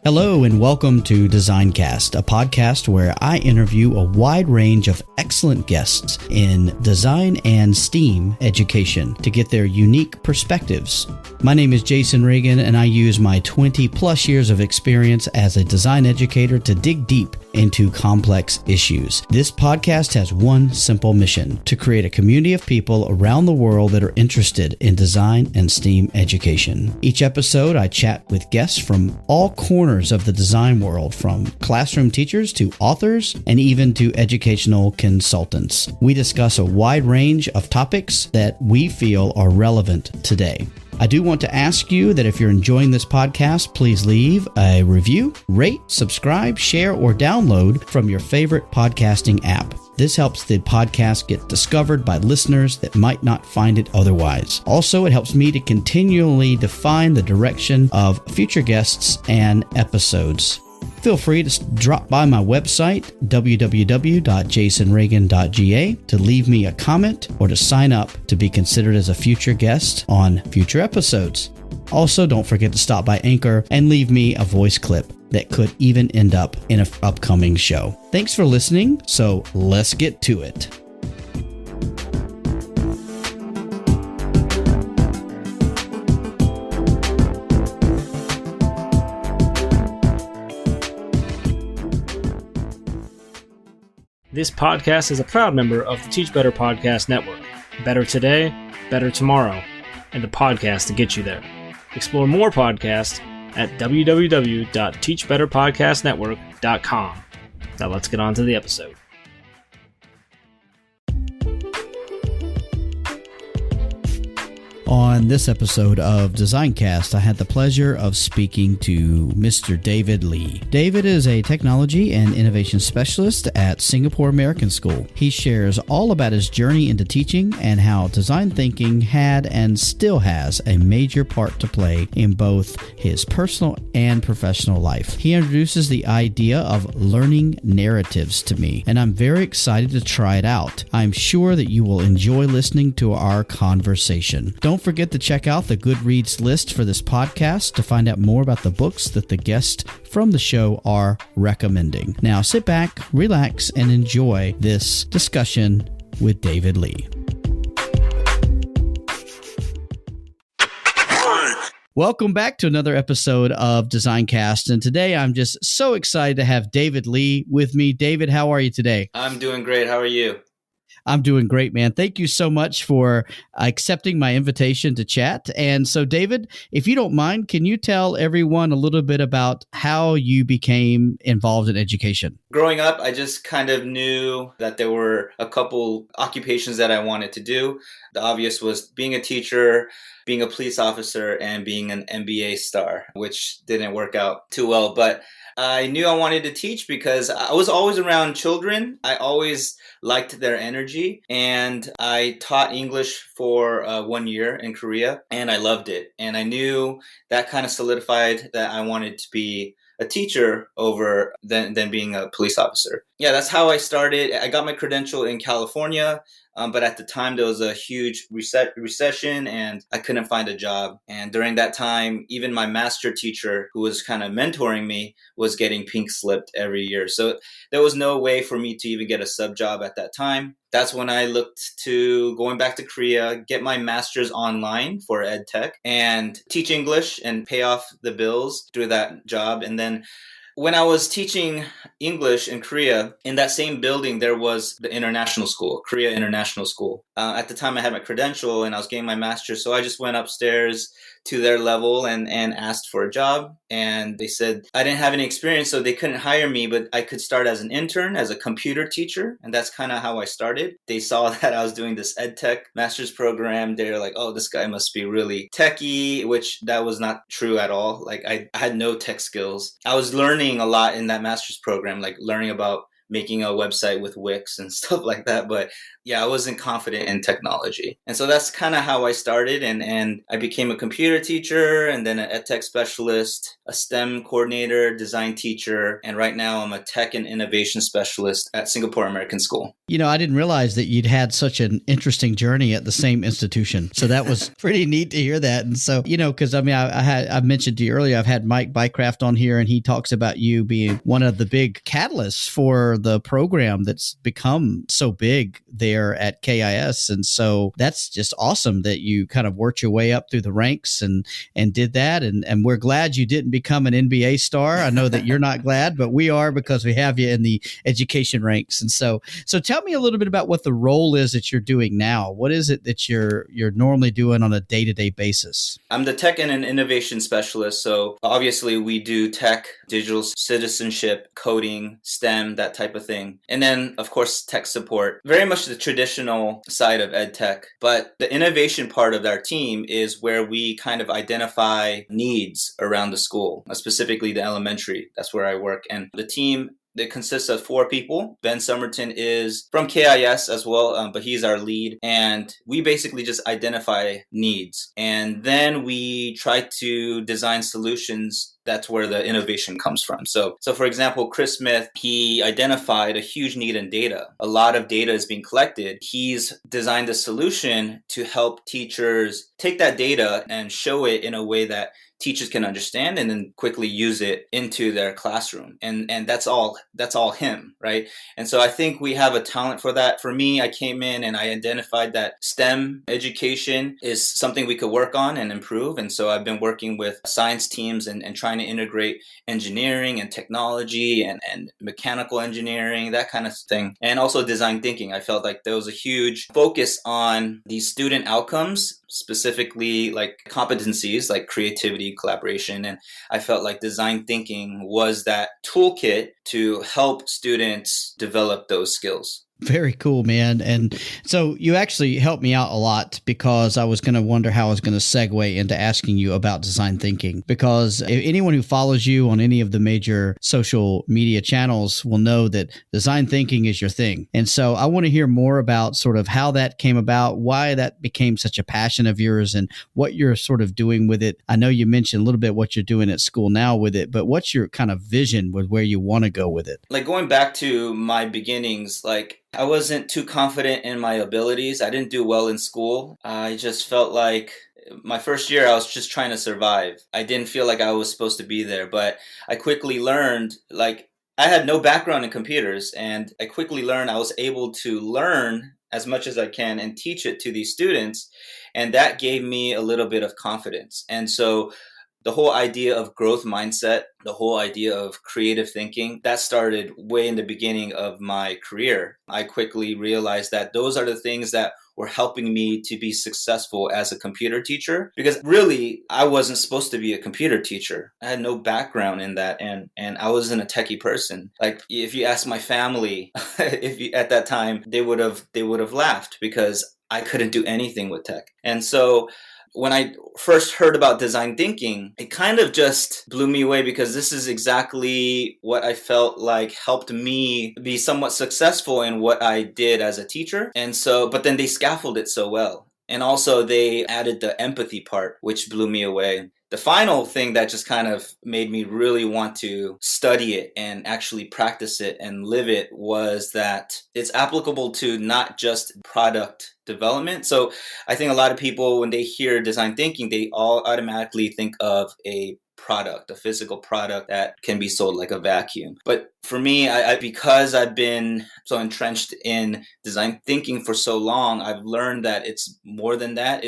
Hello and welcome to Designcast, a podcast where I interview a wide range of excellent guests in design and STEAM education to get their unique perspectives. My name is Jason Reagan, and I use my 20 plus years of experience as a design educator to dig deep into complex issues. This podcast has one simple mission: to create a community of people around the world that are interested in design and STEAM education. Each episode, I chat with guests from all corners of the design world, from classroom teachers to authors and even to educational consultants. We discuss a wide range of topics that we feel are relevant today. I do want to ask you that if you're enjoying this podcast, please leave a review, rate, subscribe, share, or download from your favorite podcasting app. This helps the podcast get discovered by listeners that might not find it otherwise. Also, it helps me to continually define the direction of future guests and episodes. Feel free to drop by my website, www.jasonreagan.ga, to leave me a comment or to sign up to be considered as a future guest on future episodes. Also, don't forget to stop by Anchor and leave me a voice clip that could even end up in an upcoming show. Thanks for listening, so let's get to it. This podcast is a proud member of the Teach Better Podcast Network. Better today, better tomorrow, and the podcast to get you there. Explore more podcasts at www.teachbetterpodcastnetwork.com. Now let's get on to the episode. On this episode of Designcast, I had the pleasure of speaking to Mr. David Lee. David is a technology and innovation specialist at Singapore American School. He shares all about his journey into teaching and how design thinking had and still has a major part to play in both his personal and professional life. He introduces the idea of learning narratives to me, and I'm very excited to try it out. I'm sure that you will enjoy listening to our conversation. Don't forget to check out the Goodreads list for this podcast to find out more about the books that the guests from the show are recommending. Now sit back, relax, and enjoy this discussion with David Lee. Welcome back to another episode of Designcast, and today I'm just so excited to have David Lee with me. David, how are you today? I'm doing great. How are you? I'm doing great, man. Thank you so much for accepting my invitation to chat. And so, David, if you don't mind, can you tell everyone a little bit about how you became involved in education? Growing up, I just kind of knew that there were a couple occupations that I wanted to do. The obvious was being a teacher, being a police officer, and being an NBA star, which didn't work out too well. But I knew I wanted to teach because I was always around children. I always liked their energy, and I taught English for 1 year in Korea, and I loved it. And I knew that kind of solidified that I wanted to be a teacher over than being a police officer. Yeah, that's how I started. I got my credential in California, but at the time there was a huge recession and I couldn't find a job. And during that time, even my master teacher, who was kind of mentoring me, was getting pink slipped every year. So there was no way for me to even get a sub job at that time. That's when I looked to going back to Korea, get my master's online for ed tech, and teach English and pay off the bills through that job. And then when I was teaching English in Korea, in that same building, there was the international school, Korea International School. At the time, I had my credential and I was getting my master's. So I just went upstairs to their level and asked for a job. And they said I didn't have any experience, so they couldn't hire me, but I could start as an intern, as a computer teacher. And that's kind of how I started. They saw that I was doing this ed tech master's program. They're like, oh, this guy must be really techie, which that was not true at all. Like I had no tech skills. I was learning a lot in that master's program, like learning about making a website with Wix and stuff like that. But yeah, I wasn't confident in technology. And so that's kind of how I started. And I became a computer teacher and then an ed tech specialist, a STEM coordinator, design teacher. And right now I'm a tech and innovation specialist at Singapore American School. I didn't realize that you'd had such an interesting journey at the same institution. So that was pretty neat to hear that. And so, because I mentioned to you earlier, I've had Mike Bycraft on here, and he talks about you being one of the big catalysts for the program that's become so big there at KIS. And so that's just awesome that you kind of worked your way up through the ranks and did that. And we're glad you didn't become an NBA star. I know that you're not glad, but we are, because we have you in the education ranks. And so tell me a little bit about what the role is that you're doing now. What is it that you're normally doing on a day-to-day basis? I'm the tech and an innovation specialist. So obviously we do tech, digital citizenship, coding, STEM, that type of thing. And then, of course, tech support. Very much the traditional side of ed tech. But the innovation part of our team is where we kind of identify needs around the school, specifically the elementary. That's where I work. And the team, it consists of 4 people. Ben Somerton is from KIS as well, but he's our lead. And we basically just identify needs. And then we try to design solutions. That's where the innovation comes from. So for example, Chris Smith, he identified a huge need in data. A lot of data is being collected. He's designed a solution to help teachers take that data and show it in a way that teachers can understand and then quickly use it into their classroom. And that's all him, right? And so I think we have a talent for that. For me, I came in and I identified that STEM education is something we could work on and improve. And so I've been working with science teams and trying to integrate engineering and technology and mechanical engineering, that kind of thing. And also design thinking. I felt like there was a huge focus on these student outcomes, specifically like competencies like creativity, collaboration. And I felt like design thinking was that toolkit to help students develop those skills. Very cool, man. And so you actually helped me out a lot, because I was going to wonder how I was going to segue into asking you about design thinking, because anyone who follows you on any of the major social media channels will know that design thinking is your thing. And so I want to hear more about sort of how that came about, why that became such a passion of yours, and what you're sort of doing with it. I know you mentioned a little bit what you're doing at school now with it, but what's your kind of vision with where you want to go with it? Like going back to my beginnings, like I wasn't too confident in my abilities. I didn't do well in school. I just felt like my first year, I was just trying to survive. I didn't feel like I was supposed to be there, but I quickly learned, like, I had no background in computers, and I quickly learned I was able to learn as much as I can and teach it to these students. And that gave me a little bit of confidence. And so the whole idea of growth mindset, the whole idea of creative thinking, that started way in the beginning of my career. I quickly realized that those are the things that were helping me to be successful as a computer teacher, because really I wasn't supposed to be a computer teacher. I had no background in that, and I wasn't a techie person. Like if you ask my family, at that time, they would have laughed because I couldn't do anything with tech. And so when I first heard about design thinking, it kind of just blew me away, because this is exactly what I felt like helped me be somewhat successful in what I did as a teacher. And so, but then they scaffolded it so well. And also they added the empathy part, which blew me away. The final thing that just kind of made me really want to study it and actually practice it and live it was that it's applicable to not just product development. So I think a lot of people, when they hear design thinking, they all automatically think of a product, a physical product that can be sold like a vacuum. But for me, I because I've been so entrenched in design thinking for so long, I've learned that it's more than that.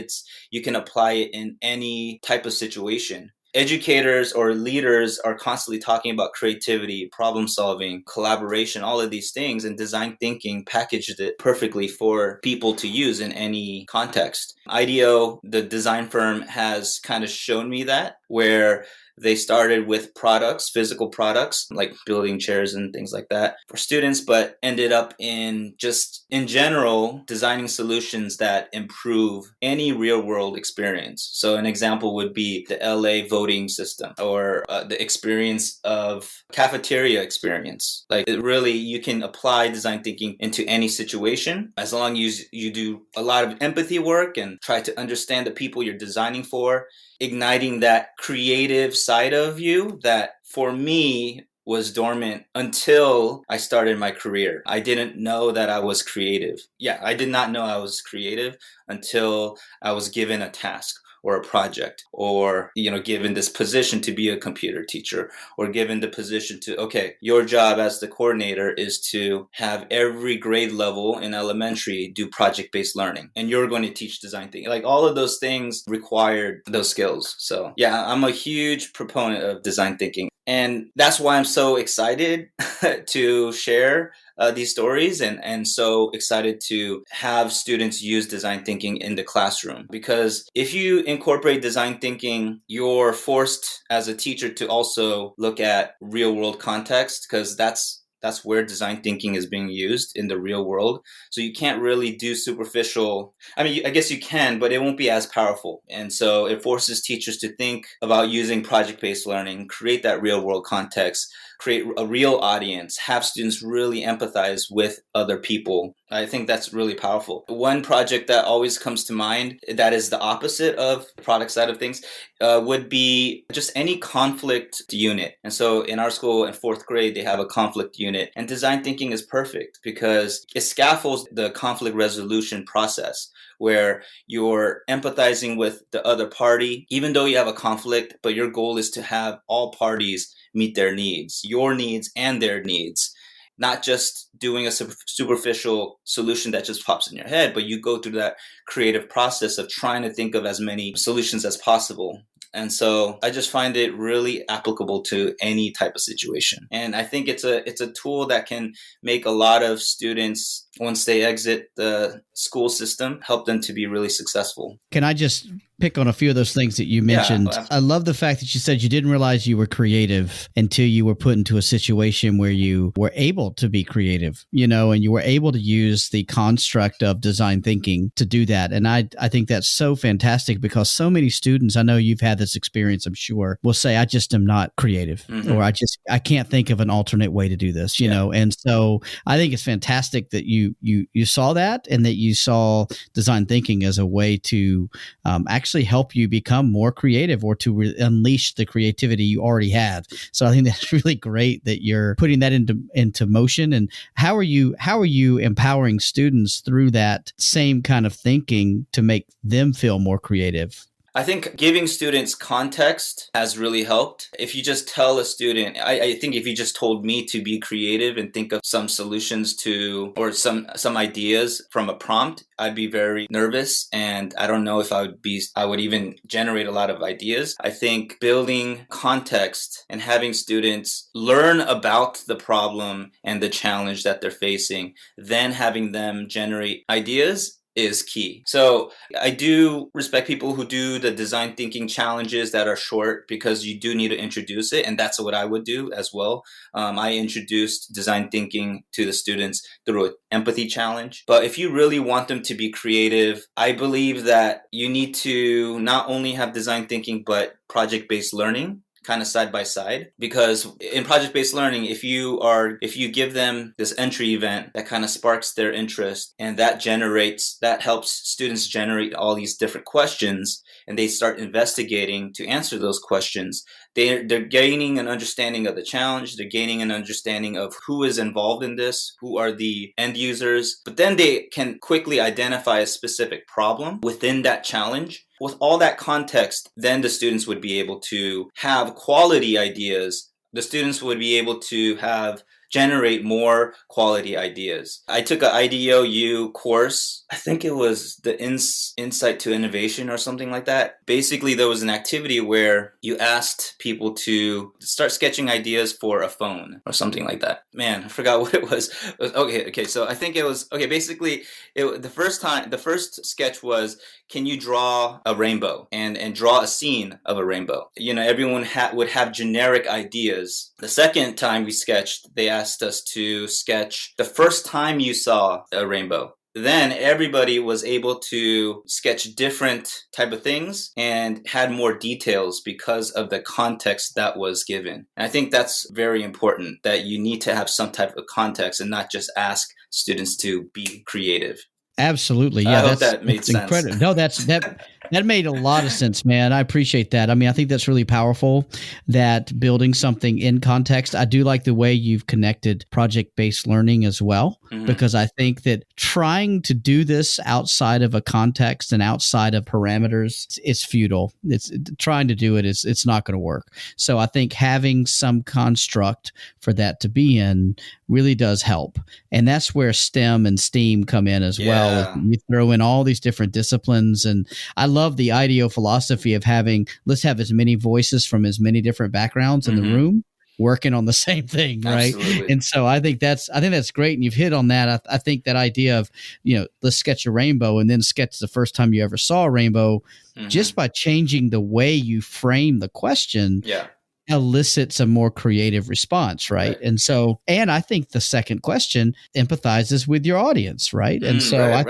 You can apply it in any type of situation. Educators or leaders are constantly talking about creativity, problem solving, collaboration, all of these things, and design thinking packaged it perfectly for people to use in any context. IDEO, the design firm, has kind of shown me that, where They started with products, physical products, like building chairs and things like that for students, but ended up in just, in general, designing solutions that improve any real world experience. So an example would be the LA voting system, or the experience of cafeteria experience. Like, it really, you can apply design thinking into any situation as long as you do a lot of empathy work and try to understand the people you're designing for, igniting that creative side of you that, for me, was dormant until I started my career. I didn't know that I was creative. Yeah, I did not know I was creative until I was given a task or a project, or, given this position to be a computer teacher, or given the position to, okay, your job as the coordinator is to have every grade level in elementary do project-based learning, and you're going to teach design thinking. Like, all of those things required those skills. So yeah, I'm a huge proponent of design thinking. And that's why I'm so excited to share these stories, and so excited to have students use design thinking in the classroom. Because if you incorporate design thinking, you're forced as a teacher to also look at real world context, because that's where design thinking is being used in the real world. So you can't really do superficial. I mean, I guess you can, but it won't be as powerful. And so it forces teachers to think about using project-based learning, create that real world context, create a real audience, have students really empathize with other people. I think that's really powerful. One project that always comes to mind that is the opposite of the product side of things would be just any conflict unit. And so in our school in 4th grade, they have a conflict unit, and design thinking is perfect because it scaffolds the conflict resolution process, where you're empathizing with the other party, even though you have a conflict, but your goal is to have all parties meet their needs, your needs and their needs. Not just doing a superficial solution that just pops in your head, but you go through that creative process of trying to think of as many solutions as possible. And so I just find it really applicable to any type of situation. And I think it's a tool that can make a lot of students, once they exit the school system, help them to be really successful. Can I just pick on a few of those things that you mentioned? Yeah, I love the fact that you said you didn't realize you were creative until you were put into a situation where you were able to be creative, and you were able to use the construct of design thinking to do that. And I think that's so fantastic, because so many students, I know you've had this experience, I'm sure, will say, I just am not creative, or I can't think of an alternate way to do this, you know? And so I think it's fantastic that you saw that, and that you saw design thinking as a way to actually help you become more creative, or to unleash the creativity you already have. So I think that's really great that you're putting that into motion. And how are you empowering students through that same kind of thinking to make them feel more creative? I think giving students context has really helped. If you just tell a student, I think if you just told me to be creative and think of some solutions to, or some ideas from a prompt, I'd be very nervous, and I don't know if I would even generate a lot of ideas. I think building context and having students learn about the problem and the challenge that they're facing, then having them generate ideas is key. So I do respect people who do the design thinking challenges that are short, because you do need to introduce it. And that's what I would do as well. I introduced design thinking to the students through an empathy challenge. But if you really want them to be creative, I believe that you need to not only have design thinking, but project-based learning kind of side by side. Because in project-based learning, if you give them this entry event that kind of sparks their interest, and that helps students generate all these different questions, and they start investigating to answer those questions, they're gaining an understanding of the challenge. They're gaining an understanding of who is involved in this, who are the end users. But then they can quickly identify a specific problem within that challenge. With all that context, then the students would be able to have quality ideas. The students would be able to have generate more quality ideas. I took an IDEOU course. I think it was the Insight to Innovation or something like that. Basically, there was an activity where you asked people to start sketching ideas for a phone or something like that. Man, I forgot what it was. Okay. So I think it was, basically, the first sketch was, can you draw a rainbow and draw a scene of a rainbow? Everyone would have generic ideas. The second time we sketched, they asked us to sketch the first time you saw a rainbow. Then everybody was able to sketch different type of things and had more details because of the context that was given. And I think that's very important, that you need to have some type of context and not just ask students to be creative. Absolutely. Yeah. I hope that made sense. Incredible. No, that made a lot of sense, man. I appreciate that. I mean, I think that's really powerful, that building something in context. I do like the way you've connected project-based learning as well, because I think that trying to do this outside of a context and outside of parameters, it's futile. It's trying to do it. It's not going to work. So I think having some construct for that to be in really does help. And that's where STEM and STEAM come in as well. You throw in all these different disciplines. And I love the IDEO philosophy of let's have as many voices from as many different backgrounds in the room working on the same thing, right? Absolutely. And so I think that's great. And you've hit on that. I think that idea of, let's sketch a rainbow and then sketch the first time you ever saw a rainbow, just by changing the way you frame the question. Elicits a more creative response, right? And I think the second question empathizes with your audience, right? And so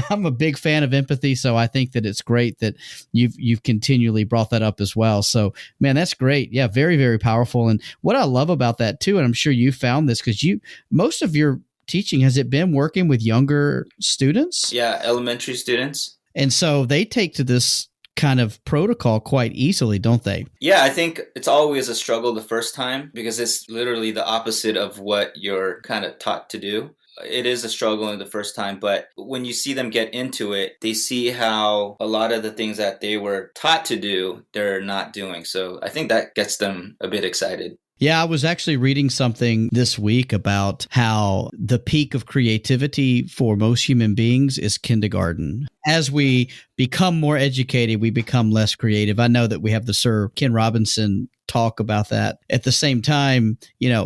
I'm a big fan of empathy, so I think that it's great that you've continually brought that up as well. So, man, that's great. Yeah, very, very powerful. And what I love about that too, and I'm sure you found this because most of your teaching, has it been working with younger students? Yeah, elementary students. And so they take to this kind of protocol quite easily, don't they? Yeah, I think it's always a struggle the first time because it's literally the opposite of what you're kind of taught to do. It is a struggle in the first time, but when you see them get into it, they see how a lot of the things that they were taught to do, they're not doing. So I think that gets them a bit excited. Yeah, I was actually reading something this week about how the peak of creativity for most human beings is kindergarten. As we become more educated, we become less creative. I know that we have the Sir Ken Robinson talk about that. At the same time,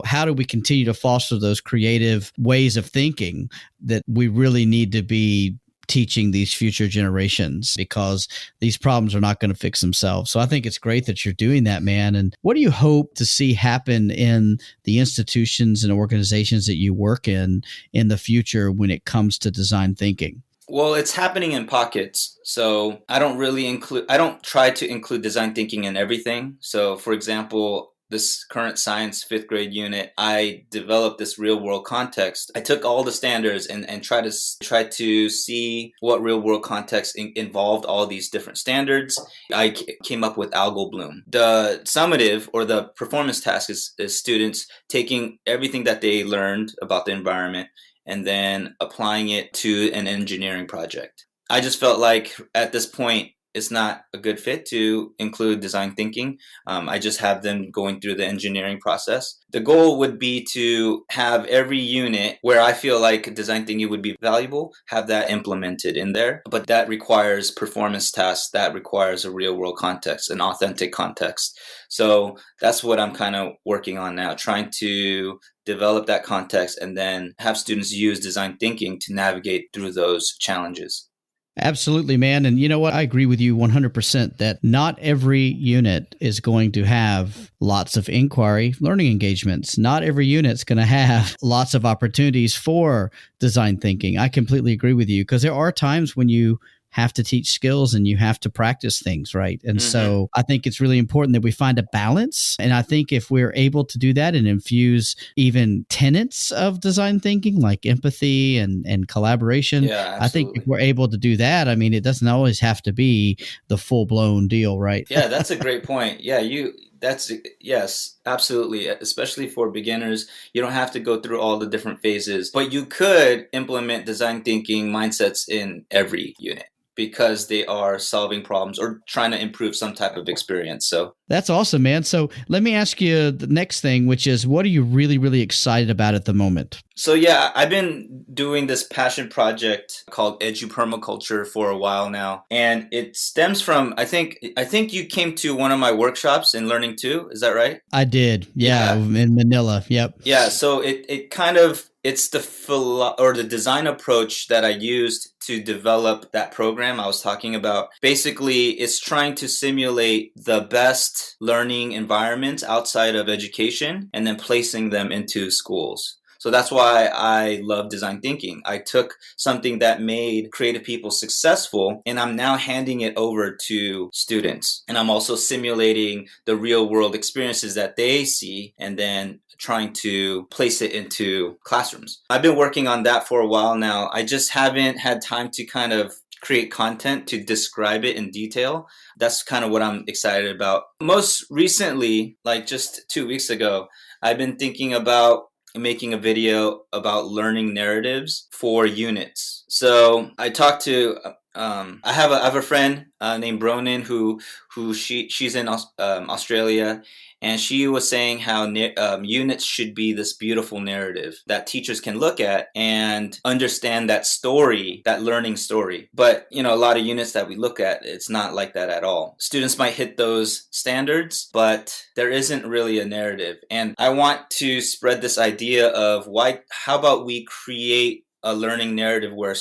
how do we continue to foster those creative ways of thinking that we really need to be teaching these future generations, because these problems are not going to fix themselves. So I think it's great that you're doing that, man. And what do you hope to see happen in the institutions and organizations that you work in the future when it comes to design thinking? Well, it's happening in pockets. So I don't try to include design thinking in everything. So for example, this current science 5th grade unit, I developed this real world context. I took all the standards and tried to see what real world context involved all these different standards. I came up with algal bloom. The summative or the performance task is students taking everything that they learned about the environment and then applying it to an engineering project. I just felt like at this point, it's not a good fit to include design thinking. I just have them going through the engineering process. The goal would be to have every unit where I feel like design thinking would be valuable, have that implemented in there. But that requires performance tasks. That requires a real world context, an authentic context. So that's what I'm kind of working on now, trying to develop that context and then have students use design thinking to navigate through those challenges. Absolutely, man. And you know what? I agree with you 100% that not every unit is going to have lots of inquiry learning engagements. Not every unit's going to have lots of opportunities for design thinking. I completely agree with you, because there are times when you have to teach skills and you have to practice things, right? And so I think it's really important that we find a balance. And I think if we're able to do that and infuse even tenets of design thinking like empathy and collaboration, I think if we're able to do that, I mean, it doesn't always have to be the full-blown deal, right? Yeah, that's a great point. Yeah, yes, absolutely. Especially for beginners, you don't have to go through all the different phases, but you could implement design thinking mindsets in every unit, because they are solving problems or trying to improve some type of experience. So That's awesome, man. So let me ask you the next thing, which is what are you really, really excited about at the moment? So yeah, I've been doing this passion project called Edupermaculture for a while now, and it stems from I think you came to one of my workshops in Learning 2. Is that right? I did. Yeah, in Manila. Yep. Yeah, so it kind of it's the design approach that I used to develop that program I was talking about. Basically, it's trying to simulate the best learning environments outside of education and then placing them into schools. So that's why I love design thinking. I took something that made creative people successful and I'm now handing it over to students. And I'm also simulating the real world experiences that they see and then trying to place it into classrooms. I've been working on that for a while now. I just haven't had time to kind of create content to describe it in detail. That's kind of what I'm excited about. Most recently, like just 2 weeks ago, I've been thinking about making a video about learning narratives for units. So I talked to I have a friend named Bronin she's in Australia, and she was saying how units should be this beautiful narrative that teachers can look at and understand that story, that learning story. But a lot of units that we look at, it's not like that at all. Students might hit those standards, but there isn't really a narrative. And I want to spread this idea of how about we create a learning narrative where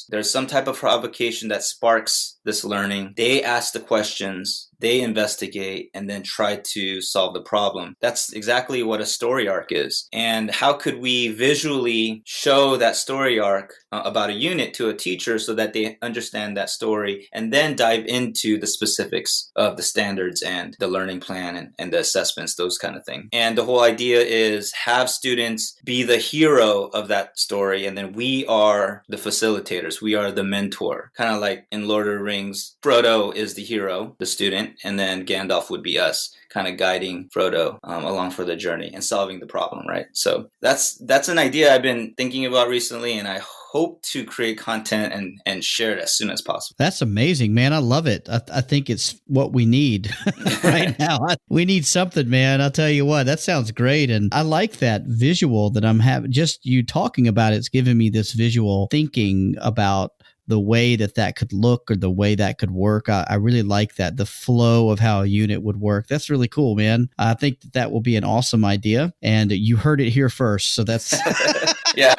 there's some type of provocation that sparks this learning. They ask the questions, they investigate, and then try to solve the problem. That's exactly what a story arc is. And how could we visually show that story arc about a unit to a teacher so that they understand that story and then dive into the specifics of the standards and the learning plan and the assessments, those kind of things. And the whole idea is have students be the hero of that story, and then we are the facilitators. We are the mentor. Kind of like in Lord of the Rings, Frodo is the hero, the student, and then Gandalf would be us, kind of guiding Frodo along for the journey and solving the problem, right? So that's an idea I've been thinking about recently, and I hope to create content and share it as soon as possible. That's amazing, man. I love it. I think it's what we need right now. We need something, man. I'll tell you what, that sounds great. And I like that visual that I'm having. Just you talking about it's giving me this visual thinking about the way that could look or the way that could work. I really like that, the flow of how a unit would work. That's really cool, man. I think that will be an awesome idea. And you heard it here first. So that's yeah.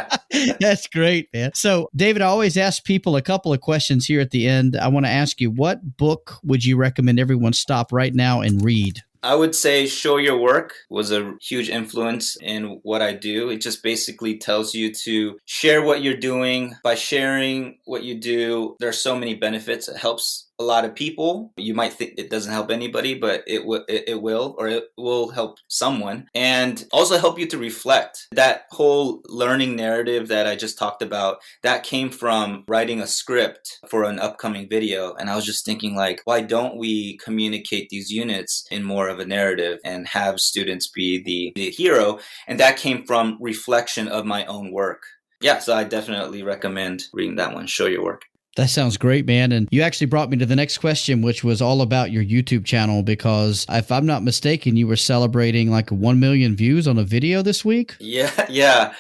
That's great, man. So, David, I always ask people a couple of questions here at the end. I want to ask you, what book would you recommend everyone stop right now and read? I would say Show Your Work was a huge influence in what I do. It just basically tells you to share what you're doing. By sharing what you do, there are so many benefits. It helps a lot of people. You might think it doesn't help anybody, but it will help someone, and also help you to reflect. That whole learning narrative that I just talked about, that came from writing a script for an upcoming video. And I was just thinking, like, why don't we communicate these units in more of a narrative and have students be the hero? And that came from reflection of my own work. Yeah, so I definitely recommend reading that one, Show Your Work. That sounds great, man. And you actually brought me to the next question, which was all about your YouTube channel, because if I'm not mistaken, you were celebrating like 1 million views on a video this week. Yeah.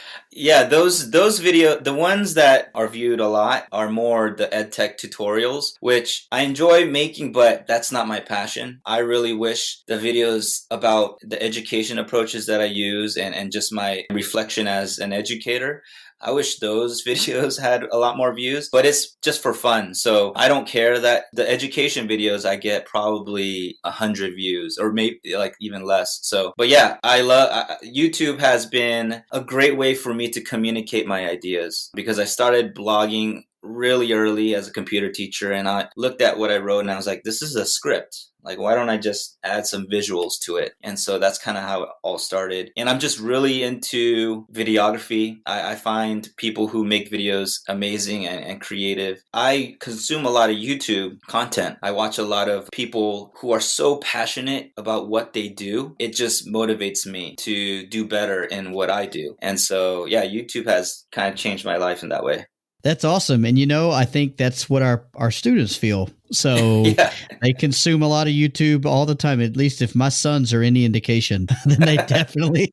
Those video, the ones that are viewed a lot are more the EdTech tutorials, which I enjoy making, but that's not my passion. I really wish the videos about the education approaches that I use and just my reflection as an educator, I wish those videos had a lot more views, but it's just for fun. So I don't care that the education videos, I get probably 100 views or maybe like even less. So, but yeah, YouTube has been a great way for me to communicate my ideas, because I started blogging really early as a computer teacher, and I looked at what I wrote and I was like, this is a script. Like, why don't I just add some visuals to it? And so that's kind of how it all started. And I'm just really into videography. I find people who make videos amazing and creative. I consume a lot of YouTube content. I watch a lot of people who are so passionate about what they do. It just motivates me to do better in what I do. And so, yeah, YouTube has kind of changed my life in that way. That's awesome. And, I think that's what our students feel. So Yeah. they consume a lot of YouTube all the time. At least if my sons are any indication, then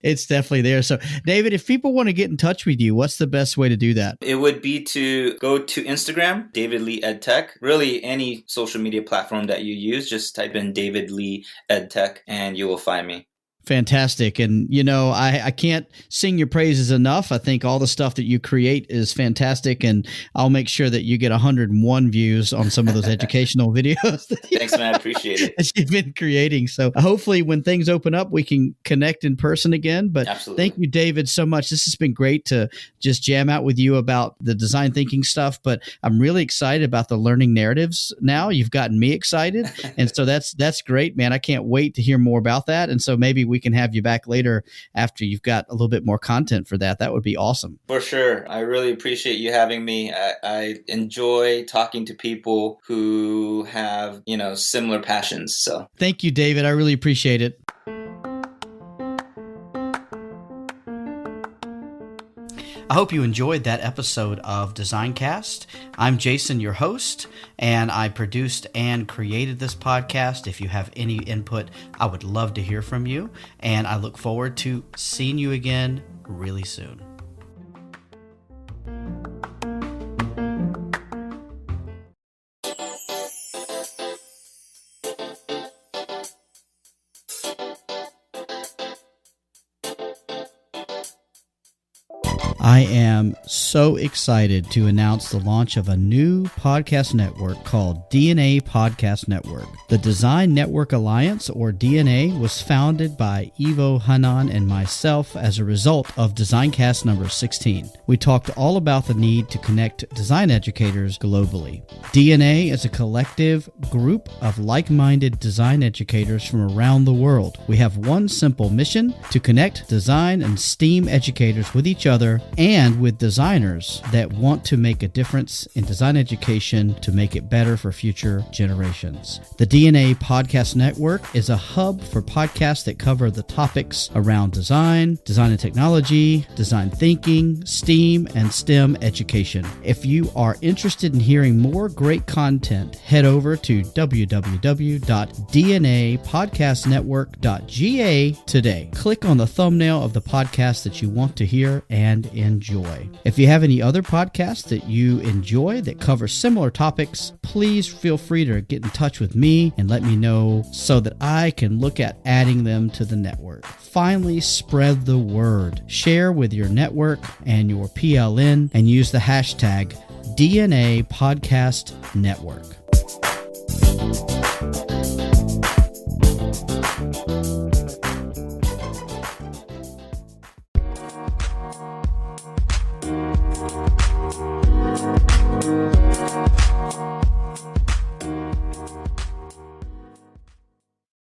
it's definitely there. So David, if people want to get in touch with you, what's the best way to do that? It would be to go to Instagram, David Lee EdTech. Really, any social media platform that you use, just type in David Lee EdTech and you will find me. Fantastic. And, I can't sing your praises enough. I think all the stuff that you create is fantastic. And I'll make sure that you get 101 views on some of those educational videos. Thanks, man. I appreciate it. That you've been creating. So hopefully when things open up, we can connect in person again. But Absolutely. Thank you, David, so much. This has been great to just jam out with you about the design thinking stuff. But I'm really excited about the learning narratives now. You've gotten me excited. And so that's great, man. I can't wait to hear more about that. And so maybe we can have you back later after you've got a little bit more content for that. That would be awesome. For sure. I really appreciate you having me. I enjoy talking to people who have, similar passions. So thank you, David. I really appreciate it. I hope you enjoyed that episode of DesignCast. I'm Jason, your host, and I produced and created this podcast. If you have any input, I would love to hear from you, and I look forward to seeing you again really soon. I am so excited to announce the launch of a new podcast network called DNA Podcast Network. The Design Network Alliance, or DNA, was founded by Ivo Hanan and myself as a result of DesignCast number 16. We talked all about the need to connect design educators globally. DNA is a collective group of like-minded design educators from around the world. We have one simple mission: to connect design and STEAM educators with each other and with designers that want to make a difference in design education to make it better for future generations. The DNA Podcast Network is a hub for podcasts that cover the topics around design and technology, design thinking, STEAM, and STEM education. If you are interested in hearing more great content, head over to www.dnapodcastnetwork.ga today. Click on the thumbnail of the podcast that you want to hear and enjoy. If you have any other podcasts that you enjoy that cover similar topics, please feel free to get in touch with me and let me know so that I can look at adding them to the network. Finally, spread the word. Share with your network and your PLN and use the hashtag DNA Podcast Network.